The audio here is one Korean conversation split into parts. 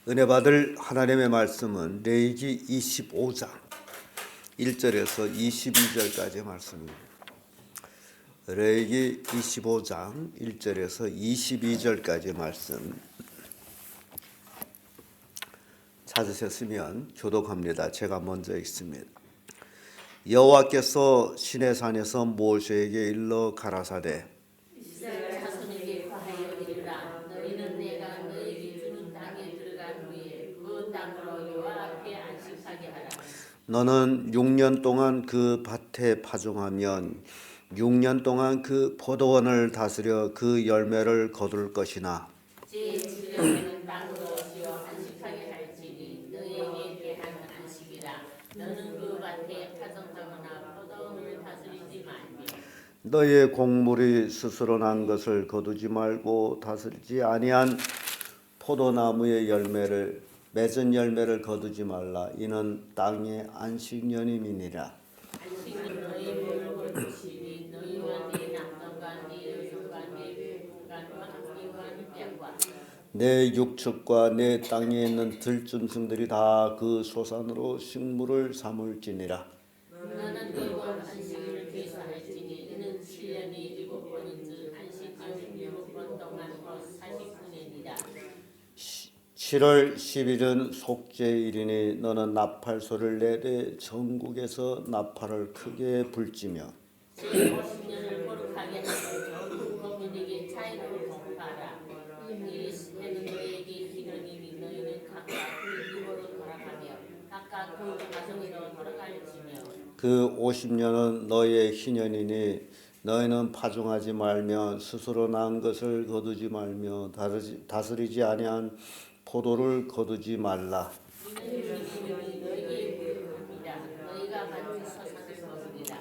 은혜 받을 하나님의 말씀은 레위기 25장 1절에서 22절까지의 말씀입니다. 레위기 25장 1절에서 22절까지의 말씀 찾으셨으면 교독합니다. 제가 먼저 읽습니다. 여호와께서 시내산에서 모세에게 일러 가라사대 이스라엘 자손에게 과하여 이르라. 너희는 내가 너희에게 주는 땅에 들어간 후에 그 땅으로 여호와 앞에 안식하게 하라. 너는 6년 동안 그 밭에 파종하면 6년 동안 그 포도원을 다스려 그 열매를 거둘 것이나 제7년에는 땅으로 지어 안식하게 할지니 너희에게 대한 안식이라. 너는 그 밭에 파종하거나 포도원을 다스리지 말며 너의 곡물이 스스로 난 것을 거두지 말고 다스리지 아니한 포도나무의 열매를 맺은 열매를 거두지 말라. 이는 땅의 안식년임이니라. 안식은 너희 몸을 거두시니 너희와 네 남편과 네 여종과 네 부부간과 너희와 떼과 내 육축과 내 땅에 있는 들짐승들이 다 그 소산으로 식물을 삼을지니라. 너는 네 몸 안식일을 계수할지니 이는 7년이 7번인즉 안식일 7번 동안 곧 49년이라. 7월 10일은 속죄일이니 너는 나팔소를 내되 전국에서 나팔을 크게 불지며 제50년을 거룩하게 하고 전 국민에게 자유를 공포하라. 이 해는 너희에게 희년이니 너희는 각각 그 이모로 돌아가며 각각 그 가정으로 돌아갈지며 그 50년은 너의 희년이니 너희는 파종하지 말며 스스로 난 것을 거두지 말며 다스리지 아니한 포도를 거두지 말라. 이는 희년이 너희에게 부름이라. 너희가 받은 소산을 거두리라.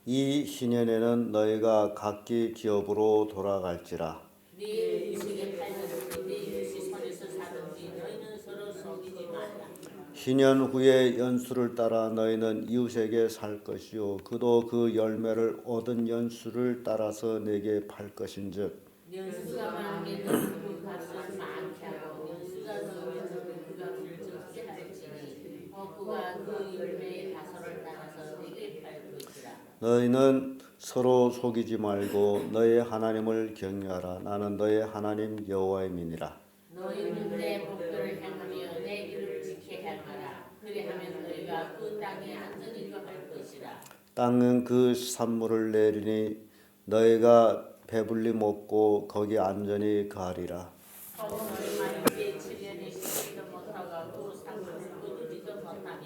이 희년에는 너희가 각기 기업으로 돌아갈지라. 네 음식에 팔든지 네 음식 손에서 사든지 너희는 서로 속이지 말라. 희년 후에 연수를 따라 너희는 이웃에게 살 것이요 그도 그 열매를 얻은 연수를 따라서 내게 팔 것인즉 연수가 많게 너는 그 값을 많게 하고 연수가 적으면 그 값을 적게 할지니 그가 그 열매의 다소를 따라서 내게 팔 것이라. 너희는 서로 속이지 말고 너의 하나님을 경외하라. 나는 너의 하나님 여호와임이니라. 너희는 내 법도를 행하며 내 일을 지켜 행하라. 그리하면 너희가 그 땅에 안전히 거할 것이라. 땅은 그 산물을 내리니 너희가 배불리 먹고 거기 안전히 거하리라. 너희 말에 7년에 쉬지도 못하고 그 산물을 거두지도 못하면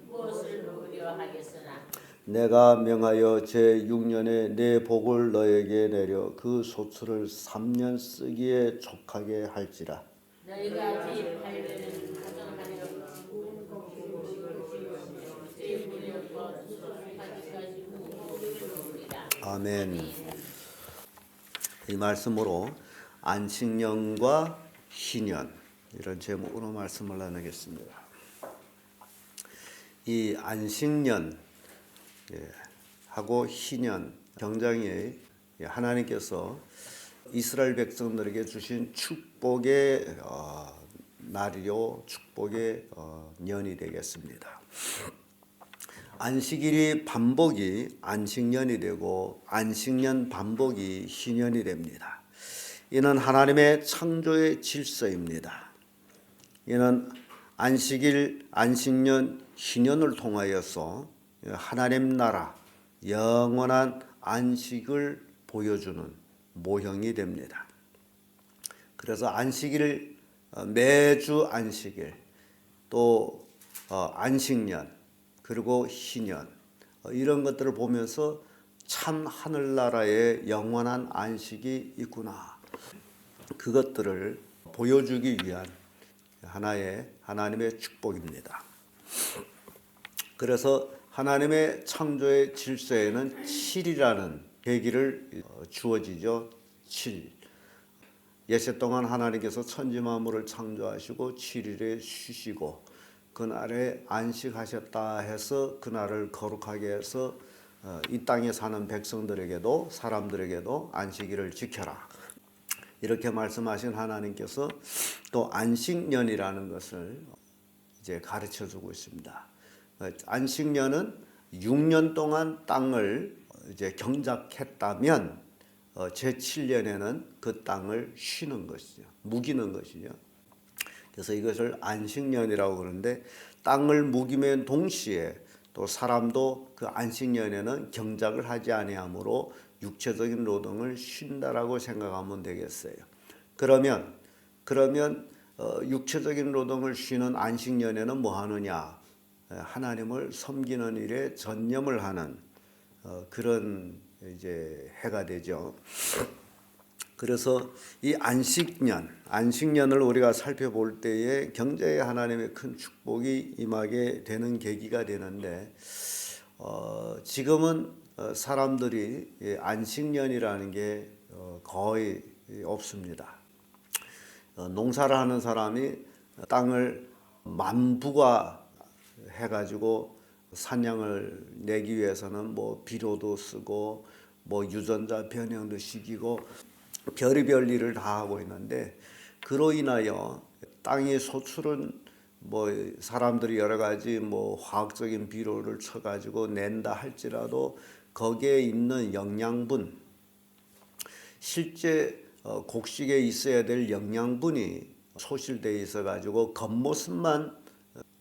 무엇을 먹으려 하겠으나 내가 명하여 제6년에 내 복을 너에게 내려 그 소출을 3년 쓰기에 족하게 할지라. 너희가 제8년에는 가정하려 제9년과 수수하기까지 먹으리라. 아멘. 이 말씀으로 안식년과 희년 이런 제목으로 말씀을 나누겠습니다. 이 안식년 하고 희년 굉장히 하나님께서 이스라엘 백성들에게 주신 축복의 날이요 축복의 년이 되겠습니다. 안식일이 반복이 안식년이 되고 안식년 반복이 희년이 됩니다. 이는 하나님의 창조의 질서입니다. 이는 안식일, 안식년, 희년을 통하여서 하나님 나라 영원한 안식을 보여주는 모형이 됩니다. 그래서 안식일, 매주 안식일, 또 안식년, 그리고 희년 이런 것들을 보면서 참 하늘나라의 영원한 안식이 있구나. 그것들을 보여주기 위한 하나의 하나님의 축복입니다. 그래서 하나님의 창조의 질서에는 7이라는 계기를 주어지죠. 7. 예세 동안 하나님께서 천지 만물을 창조하시고 7일에 쉬시고 그날에 안식하셨다 해서 그날을 거룩하게 해서 이 땅에 사는 백성들에게도 사람들에게도 안식일을 지켜라. 이렇게 말씀하신 하나님께서 또 안식년이라는 것을 이제 가르쳐 주고 있습니다. 안식년은 6년 동안 땅을 이제 경작했다면 제7년에는 그 땅을 쉬는 것이죠. 묵이는 것이죠. 그래서 이것을 안식년이라고 그러는데 땅을 묵임의 동시에 또 사람도 그 안식년에는 경작을 하지 아니하므로 육체적인 노동을 쉰다라고 생각하면 되겠어요. 그러면 육체적인 노동을 쉬는 안식년에는 뭐 하느냐? 하나님을 섬기는 일에 전념을 하는 그런 이제 해가 되죠. 그래서 이 안식년을 우리가 살펴볼 때에 굉장히 하나님의 큰 축복이 임하게 되는 계기가 되는데 지금은 사람들이 안식년이라는 게 거의 없습니다. 농사를 하는 사람이 땅을 만부가 해가지고 산양을 내기 위해서는 뭐 비료도 쓰고 뭐 유전자 변형도 시키고 별의별 일을 다 하고 있는데 그로 인하여 땅의 소출은 뭐 사람들이 여러 가지 뭐 화학적인 비료를 쳐가지고 낸다 할지라도 거기에 있는 영양분 실제 곡식에 있어야 될 영양분이 소실되어 있어 가지고 겉모습만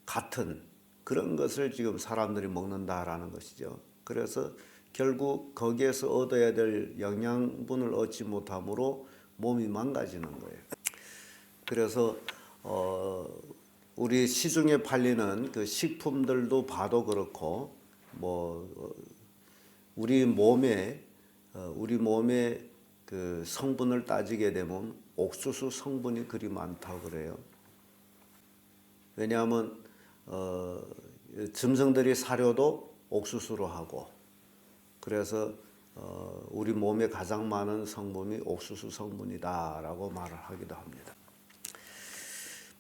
같은 그런 것을 지금 사람들이 먹는다라는 것이죠. 그래서 결국 거기에서 얻어야 될 영양분을 얻지 못함으로 몸이 망가지는 거예요. 그래서 우리 시중에 팔리는 그 식품들도 봐도 그렇고 뭐 우리 몸에 그 성분을 따지게 되면 옥수수 성분이 그리 많다고 그래요. 왜냐하면 짐승들이 사료도 옥수수로 하고 그래서 우리 몸에 가장 많은 성분이 옥수수 성분이다라고 말을 하기도 합니다.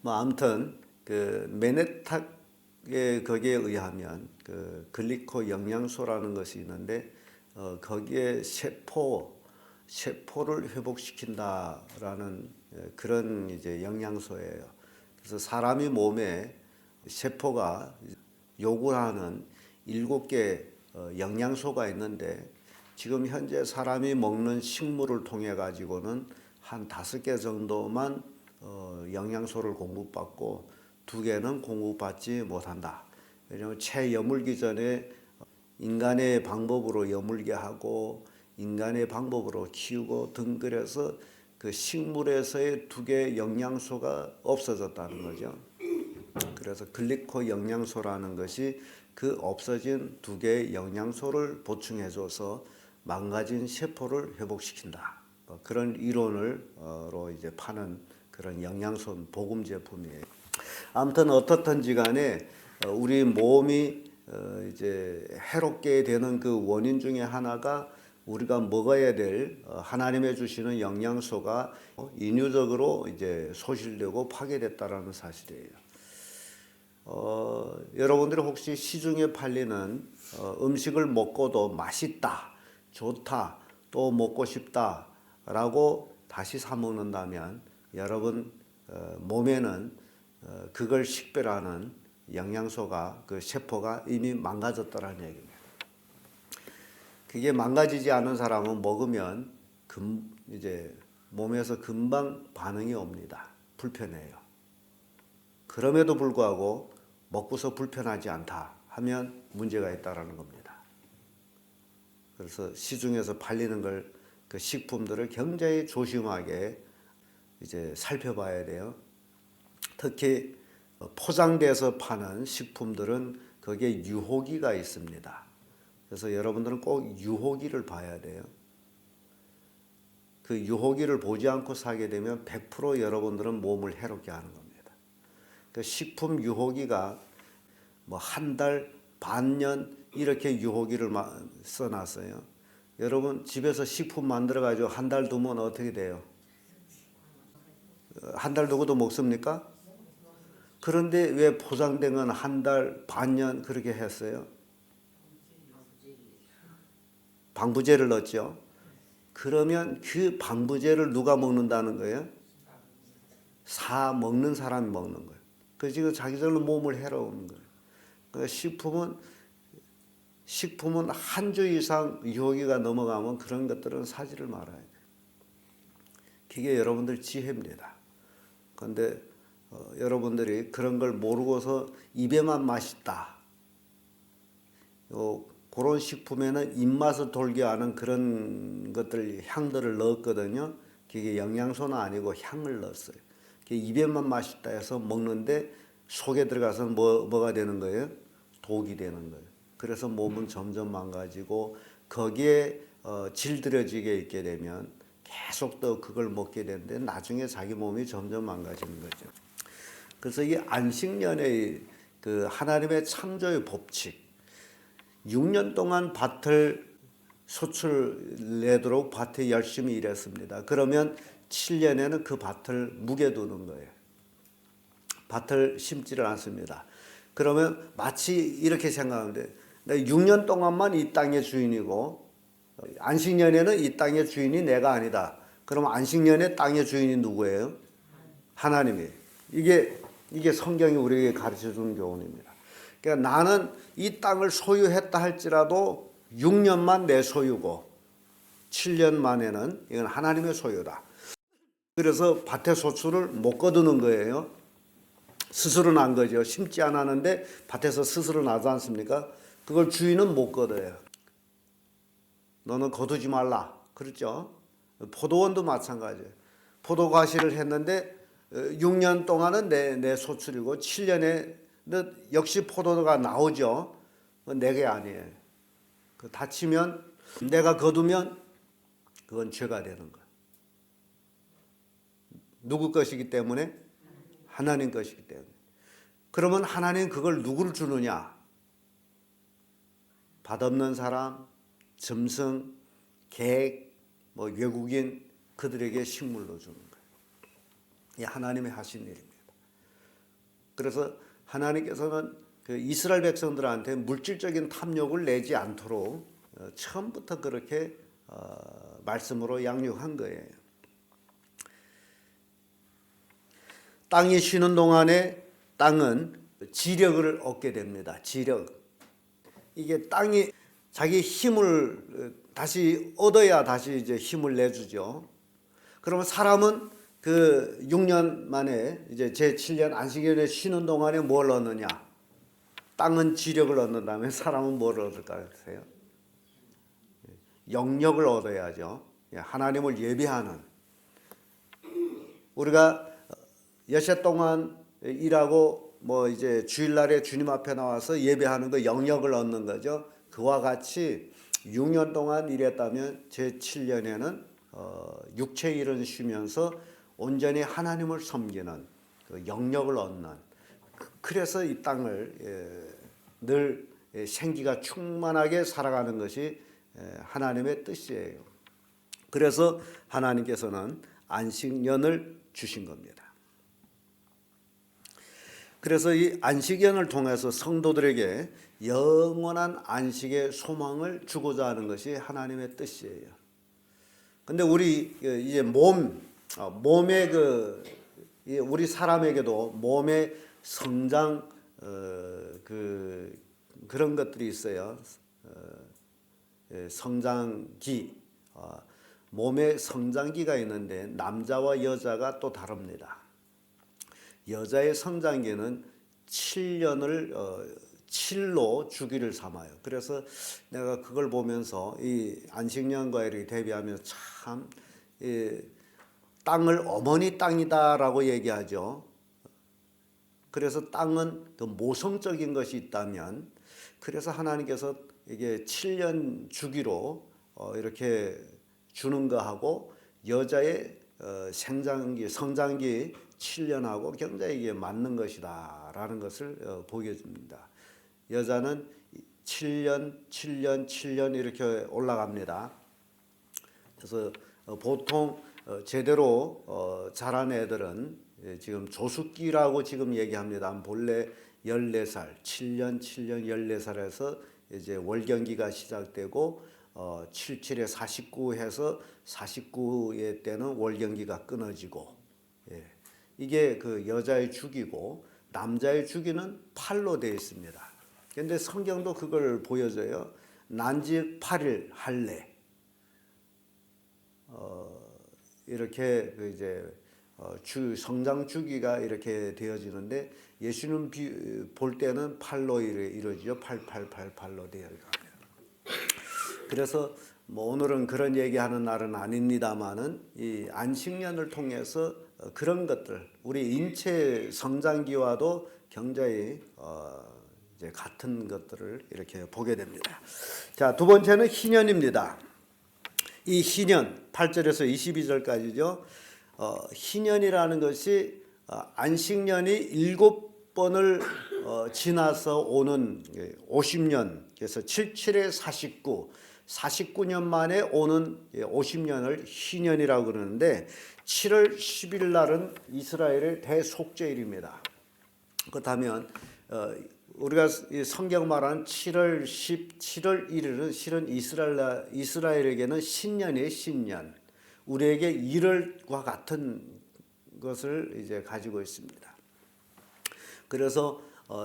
뭐 아무튼 그 메네탁의 거기에 의하면 그 글리코 영양소라는 것이 있는데 거기에 세포를 회복시킨다라는 그런 이제 영양소예요. 그래서 사람이 몸에 세포가 요구하는 7개 영양소가 있는데 지금 현재 사람이 먹는 식물을 통해 가지고는 한 5개 정도만 영양소를 공급받고 2개는 공급받지 못한다. 왜냐하면 체여물기 전에 인간의 방법으로 여물게 하고 인간의 방법으로 키우고 등 그래서 그 식물에서의 2개 영양소가 없어졌다는 거죠. 그래서 글리코 영양소라는 것이 그 없어진 2개의 영양소를 보충해줘서 망가진 세포를 회복시킨다. 그런 이론으로 이제 파는 그런 영양소 보금 제품이에요. 아무튼 어떻든지 간에 우리 몸이 이제 해롭게 되는 그 원인 중에 하나가 우리가 먹어야 될 하나님의 주시는 영양소가 인유적으로 이제 소실되고 파괴됐다라는 사실이에요. 여러분들이 혹시 시중에 팔리는 음식을 먹고도 맛있다, 좋다, 또 먹고 싶다라고 다시 사 먹는다면 여러분 몸에는 그걸 식별하는 영양소가 그 세포가 이미 망가졌다는 얘기입니다. 그게 망가지지 않은 사람은 먹으면 이제 몸에서 금방 반응이 옵니다. 불편해요. 그럼에도 불구하고 먹고서 불편하지 않다 하면 문제가 있다라는 겁니다. 그래서 시중에서 팔리는 그 식품들을 굉장히 조심하게 이제 살펴봐야 돼요. 특히 포장돼서 파는 식품들은 거기에 유효기가 있습니다. 그래서 여러분들은 꼭 유효기를 봐야 돼요. 그 유효기를 보지 않고 사게 되면 100% 여러분들은 몸을 해롭게 하는 겁니다. 그 식품 유효기가 뭐 한 달, 반년 이렇게 유효기를 써놨어요. 여러분 집에서 식품 만들어 가지고 한 달 두면 어떻게 돼요? 한 달 두고도 먹습니까? 그런데 왜 포장된 건 한 달, 반년 그렇게 했어요? 방부제를 넣었죠. 그러면 그 방부제를 누가 먹는다는 거예요? 먹는 사람이 먹는 거예요. 그 지금 자기들로 몸을 해로우는 거예요. 그러니까 식품은 한 주 이상 유효기가 넘어가면 그런 것들은 사지를 말아야 돼요. 그게 여러분들 지혜입니다. 그런데 여러분들이 그런 걸 모르고서 입에만 맛있다. 그런 식품에는 입맛을 돌게 하는 그런 것들, 향들을 넣었거든요. 그게 영양소는 아니고 향을 넣었어요. 입에만 맛있다 해서 먹는데 속에 들어가서 뭐가 되는 거예요? 독이 되는 거예요. 그래서 몸은 점점 망가지고 거기에 질들여지게 있게 되면 계속 또 그걸 먹게 되는데 나중에 자기 몸이 점점 망가지는 거죠. 그래서 이 안식년의 그 하나님의 창조의 법칙, 6년 동안 밭을 소출 내도록 밭에 열심히 일했습니다. 그러면 7년에는 그 밭을 묵여두는 거예요. 밭을 심지를 않습니다. 그러면 마치 이렇게 생각하면 돼요. 6년 동안만 이 땅의 주인이고 안식년에는 이 땅의 주인이 내가 아니다. 그럼 안식년에 땅의 주인이 누구예요? 하나님이에요. 이게 성경이 우리에게 가르쳐주는 교훈입니다. 그러니까 나는 이 땅을 소유했다 할지라도 6년만 내 소유고 7년 만에는 이건 하나님의 소유다. 그래서 밭의 소출을 못 거두는 거예요. 스스로 난 거죠. 심지 않았는데 밭에서 스스로 나지 않습니까? 그걸 주인은 못 거둬요. 너는 거두지 말라. 그렇죠? 포도원도 마찬가지예요. 포도 과실을 했는데 6년 동안은 내 소출이고 7년에 역시 포도가 나오죠. 내게 아니에요. 그 다치면 내가 거두면 그건 죄가 되는 거예요. 누구 것이기 때문에? 하나님 것이기 때문에. 그러면 하나님 그걸 누구를 주느냐? 밭없는 사람, 짐승, 개, 외국인 그들에게 식물로 주는 거예요. 이 하나님의 하신 일입니다. 그래서 하나님께서는 그 이스라엘 백성들한테 물질적인 탐욕을 내지 않도록 처음부터 그렇게 말씀으로 양육한 거예요. 땅이 쉬는 동안에 땅은 지력을 얻게 됩니다. 지력. 이게 땅이 자기 힘을 다시 얻어야 다시 이제 힘을 내주죠. 그러면 사람은 그 6년 만에 이제 제7년 안식일에 쉬는 동안에 뭘 얻느냐? 땅은 지력을 얻는다면 사람은 뭘 얻을까요? 영력을 얻어야죠. 하나님을 예배하는. 우리가 여세 동안 일하고 이제 주일날에 주님 앞에 나와서 예배하는 거 영역을 얻는 거죠. 그와 같이 6년 동안 일했다면 제7년에는 육체의 일은 쉬면서 온전히 하나님을 섬기는 그 영역을 얻는, 그래서 이 땅을 늘 생기가 충만하게 살아가는 것이 하나님의 뜻이에요. 그래서 하나님께서는 안식년을 주신 겁니다. 그래서 이 안식년을 통해서 성도들에게 영원한 안식의 소망을 주고자 하는 것이 하나님의 뜻이에요. 근데 우리 이제 몸의 우리 사람에게도 몸의 성장 그런 것들이 있어요. 성장기, 몸의 성장기가 있는데 남자와 여자가 또 다릅니다. 여자의 성장기는 7로 주기를 삼아요. 그래서 내가 그걸 보면서 이 안식년과 이렇게 대비하면서 참 땅을 어머니 땅이다라고 얘기하죠. 그래서 땅은 그 모성적인 것이 있다면, 그래서 하나님께서 이게 7년 주기로 이렇게 주는 거하고 여자의 성장기 7년하고 굉장히 이게 맞는 것이다라는 것을 보여줍니다. 여자는 7년 이렇게 올라갑니다. 그래서 보통 제대로 자란 애들은 지금 조숙기라고 지금 얘기합니다. 본래 14살, 7년 14살에서 이제 월경기가 시작되고 77에 49 해서 49의 때는 월경기가 끊어지고, 예. 이게 그 여자의 주기고 남자의 주기는 8로 되어 있습니다. 그런데 성경도 그걸 보여줘요. 난직 8일 할례. 이렇게 그 이제 성장 주기가 이렇게 되어지는데 예수님 볼 때는 8로 이루어지죠. 8888로 되어 가요. 그래서 뭐 오늘은 그런 얘기하는 날은 아닙니다만은 이 안식년을 통해서 그런 것들 우리 인체 성장기와도 굉장히 이제 같은 것들을 이렇게 보게 됩니다. 자, 두 번째는 희년입니다. 이 희년 8절에서 22절까지죠. 희년이라는 것이 안식년이 7번을 지나서 오는 50년, 그래서 77에 49, 49년 만에 오는 50년을 희년이라고 그러는데 7월 10일 날은 이스라엘의 대속죄일입니다. 그렇다면 우리가 성경 말하는 7월 10, 7월 1일은 실은 이스라엘에게는 신년이에요. 신년. 우리에게 1월과 같은 것을 이제 가지고 있습니다. 그래서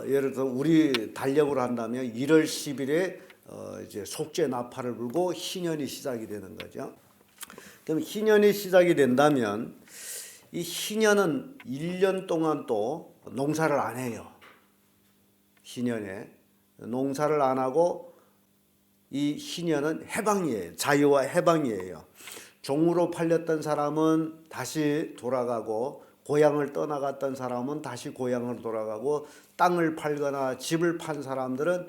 예를 들어 우리 달력으로 한다면 1월 10일에 이제 속죄 나팔을 불고 희년이 시작이 되는 거죠. 그럼 희년이 시작이 된다면 이 희년은 1년 동안 또 농사를 안 해요. 희년에 농사를 안 하고 이 희년은 해방이에요. 자유와 해방이에요. 종으로 팔렸던 사람은 다시 돌아가고 고향을 떠나갔던 사람은 다시 고향으로 돌아가고 땅을 팔거나 집을 판 사람들은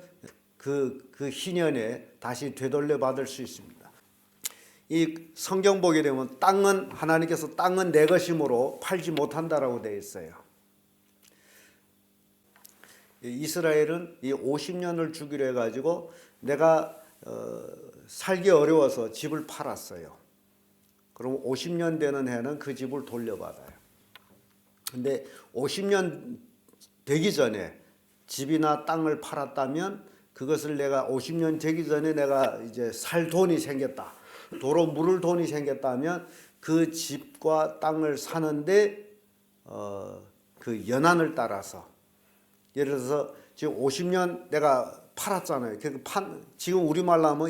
그 희년에 다시 되돌려 받을 수 있습니다. 이 성경 보게 되면 땅은 하나님께서 땅은 내 것이므로 팔지 못한다라고 되어 있어요. 이스라엘은 이 50년을 주기로 해가지고 내가 살기 어려워서 집을 팔았어요. 그럼 50년 되는 해는 그 집을 돌려받아요. 근데 50년 되기 전에 집이나 땅을 팔았다면 그것을 내가 50년 되기 전에 내가 이제 살 돈이 생겼다. 도로 물을 돈이 생겼다면 그 집과 땅을 사는데 그 연한을 따라서 예를 들어서 지금 50년 내가 팔았잖아요. 지금 우리말로 하면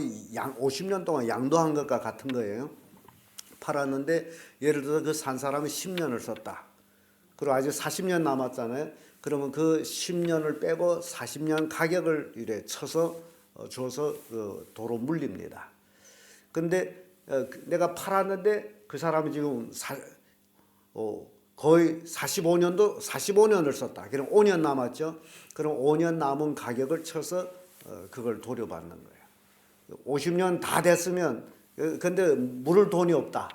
50년 동안 양도한 것과 같은 거예요. 팔았는데 예를 들어서 그 산 사람이 10년을 썼다. 그리고 아직 40년 남았잖아요. 그러면 그 10년을 빼고 40년 가격을 이래 쳐서 줘서 도로 물립니다. 근데 내가 팔았는데 그 사람이 지금 거의 45년을 썼다. 그럼 5년 남았죠. 그럼 5년 남은 가격을 쳐서 그걸 돌려받는 거예요. 50년 다 됐으면 근데 물을 돈이 없다.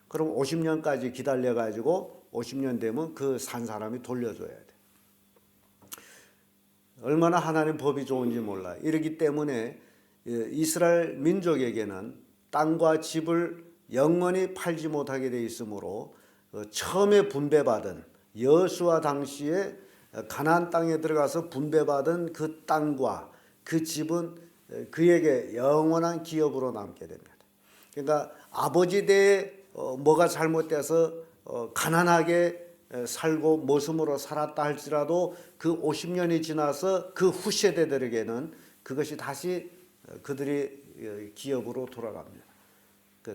그럼 50년까지 기다려 가지고 50년 되면 그 산 사람이 돌려줘야 돼. 얼마나 하나님 법이 좋은지 몰라. 이러기 때문에 이스라엘 민족에게는 땅과 집을 영원히 팔지 못하게 돼 있으므로 처음에 분배받은 여호수아 당시에 가나안 땅에 들어가서 분배받은 그 땅과 그 집은 그에게 영원한 기업으로 남게 됩니다. 그러니까 아버지 때에 뭐가 잘못돼서 가난하게 살고 모습으로 살았다 할지라도 그 50년이 지나서 그 후세대들에게는 그것이 다시 그들이 기업으로 돌아갑니다.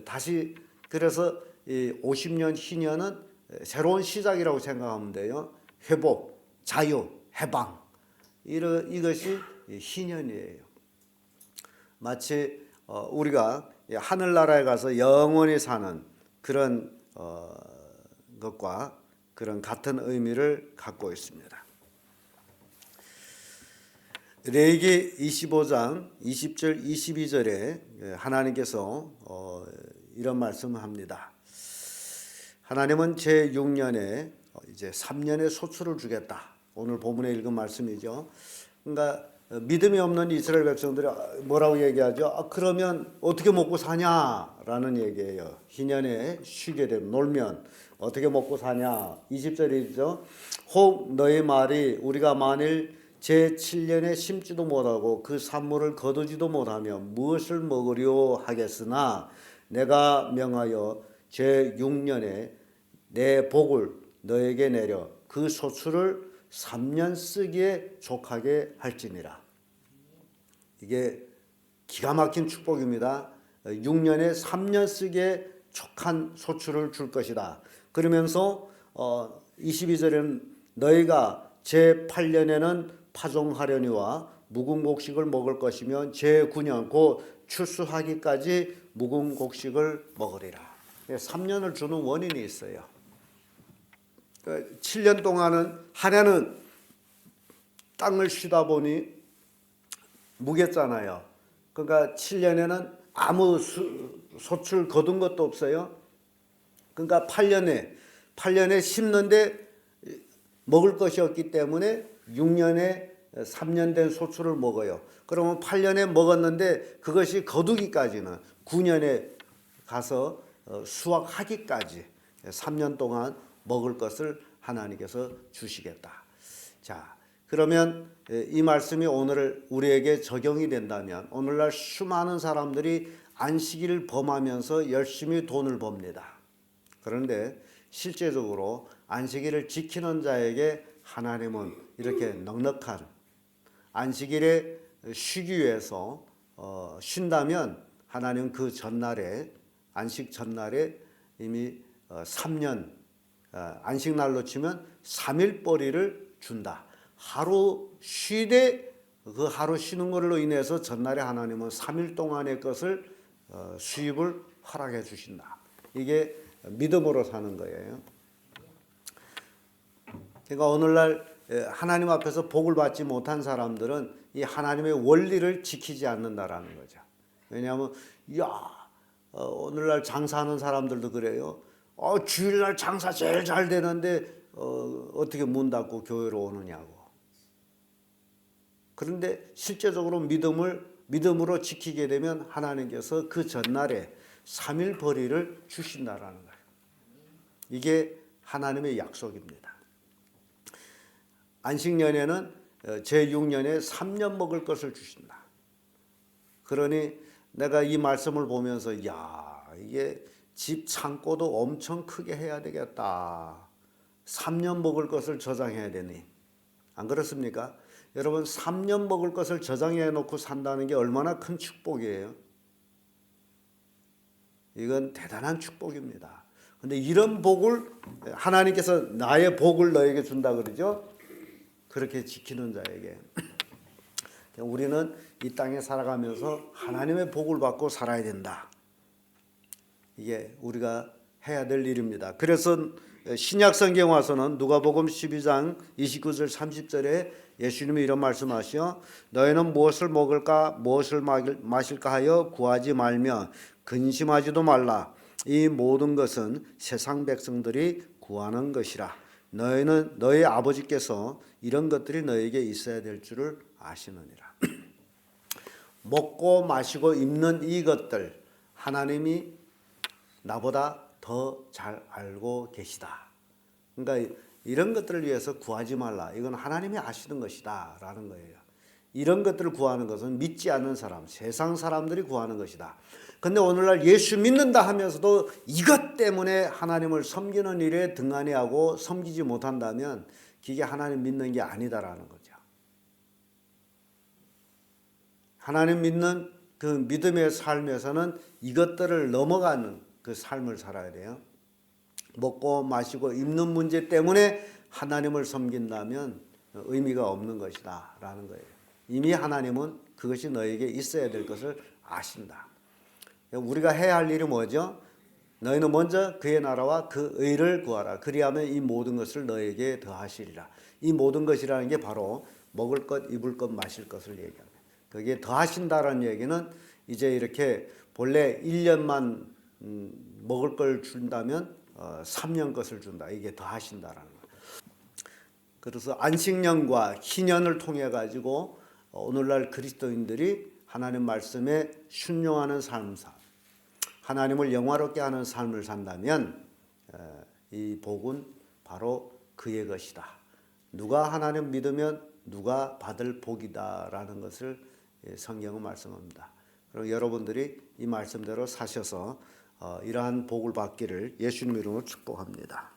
다시 그래서 이 50년 희년은 새로운 시작이라고 생각하면 돼요. 회복, 자유, 해방 이것이 희년이에요. 마치 우리가 하늘나라에 가서 영원히 사는 그런 것과 그런 같은 의미를 갖고 있습니다. 레위기 25장 20절 22절에 하나님께서 이런 말씀을 합니다. 하나님은 제6년에 이제 3년의 소출을 주겠다. 오늘 본문에 읽은 말씀이죠. 그러니까 믿음이 없는 이스라엘 백성들이 뭐라고 얘기하죠? 그러면 어떻게 먹고 사냐라는 얘기예요. 희년에 쉬게 되면 놀면 어떻게 먹고 사냐. 20절이죠. 혹 너희 말이 우리가 만일 제7년에 심지도 못하고 그 산물을 거두지도 못하며 무엇을 먹으려 하겠으나 내가 명하여 제6년에 내 복을 너에게 내려 그 소출을 3년 쓰기에 족하게 할지니라. 이게 기가 막힌 축복입니다. 6년에 3년 쓰기에 족한 소출을 줄 것이다. 그러면서 22절에는 너희가 제8년에는 파종하려니와 묵은 곡식을 먹을 것이며 제9년 곧 출수하기까지 묵은 곡식을 먹으리라. 3년을 주는 원인이 있어요. 7년 동안은 한 해는 땅을 쉬다 보니 무겠잖아요. 그러니까 7년에는 아무 소출 거둔 것도 없어요. 그러니까 8년에 심는데 먹을 것이 없기 때문에 6년에 3년 된 소출을 먹어요. 그러면 8년에 먹었는데 그것이 거두기까지는 9년에 가서 수확하기까지 3년 동안 먹을 것을 하나님께서 주시겠다. 자, 그러면 이 말씀이 오늘 우리에게 적용이 된다면 오늘날 수많은 사람들이 안식일을 범하면서 열심히 돈을 법니다. 그런데 실제적으로 안식일을 지키는 자에게 하나님은 이렇게 넉넉한 안식일에 쉬기 위해서 쉰다면 하나님은 그 전날에 안식 전날에 이미 3년 안식날로 치면 3일벌이를 준다. 하루 쉬되 그 하루 쉬는 걸로 인해서 전날에 하나님은 3일 동안의 것을 수입을 허락해 주신다. 이게 믿음으로 사는 거예요. 그러니까 오늘날 하나님 앞에서 복을 받지 못한 사람들은 이 하나님의 원리를 지키지 않는다라는 거죠. 왜냐하면 오늘날 장사하는 사람들도 그래요. 주일날 장사 제일 잘 되는데 어떻게 문 닫고 교회로 오느냐고. 그런데 실제적으로 믿음으로 지키게 되면 하나님께서 그 전날에 3일 벌이를 주신다라는 거예요. 이게 하나님의 약속입니다. 안식년에는 제6년에 3년 먹을 것을 주신다. 그러니 내가 이 말씀을 보면서 이게 집 창고도 엄청 크게 해야 되겠다. 3년 먹을 것을 저장해야 되니. 안 그렇습니까? 여러분 3년 먹을 것을 저장해 놓고 산다는 게 얼마나 큰 축복이에요. 이건 대단한 축복입니다. 근데 이런 복을 하나님께서 나의 복을 너에게 준다 그러죠. 그렇게 지키는 자에게 우리는 이 땅에 살아가면서 하나님의 복을 받고 살아야 된다. 이게 우리가 해야 될 일입니다. 그래서 신약 성경 와서는 누가복음 12장 29절 30절에 예수님이 이런 말씀하시오. 너희는 무엇을 먹을까 무엇을 마실까 하여 구하지 말며 근심하지도 말라. 이 모든 것은 세상 백성들이 구하는 것이라. 너희는 너희 아버지께서 이런 것들이 너에게 있어야 될 줄을 아시느니라. 먹고 마시고 입는 이것들 하나님이 나보다 더 잘 알고 계시다. 그러니까 이런 것들을 위해서 구하지 말라. 이건 하나님이 아시는 것이다 라는 거예요. 이런 것들을 구하는 것은 믿지 않는 사람, 세상 사람들이 구하는 것이다. 근데 오늘날 예수 믿는다 하면서도 이것 때문에 하나님을 섬기는 일에 등한히하고 섬기지 못한다면 그게 하나님 믿는 게 아니다라는 거죠. 하나님 믿는 그 믿음의 삶에서는 이것들을 넘어가는 그 삶을 살아야 돼요. 먹고 마시고 입는 문제 때문에 하나님을 섬긴다면 의미가 없는 것이다 라는 거예요. 이미 하나님은 그것이 너에게 있어야 될 것을 아신다. 우리가 해야 할 일이 뭐죠? 너희는 먼저 그의 나라와 그 의를 구하라. 그리하면 이 모든 것을 너에게 더하시리라. 이 모든 것이라는 게 바로 먹을 것, 입을 것, 마실 것을 얘기합니다. 그게 더하신다라는 얘기는 이제 이렇게 본래 1년만 먹을 걸 준다면 3년 것을 준다. 이게 더하신다라는 거예요. 그래서 안식년과 희년을 통해 가지고 오늘날 그리스도인들이 하나님 말씀에 순종하는 삶, 하나님을 영화롭게 하는 삶을 산다면 이 복은 바로 그의 것이다. 누가 하나님 믿으면 누가 받을 복이다라는 것을 성경은 말씀합니다. 그럼 여러분들이 이 말씀대로 사셔서 이러한 복을 받기를 예수님 이름으로 축복합니다.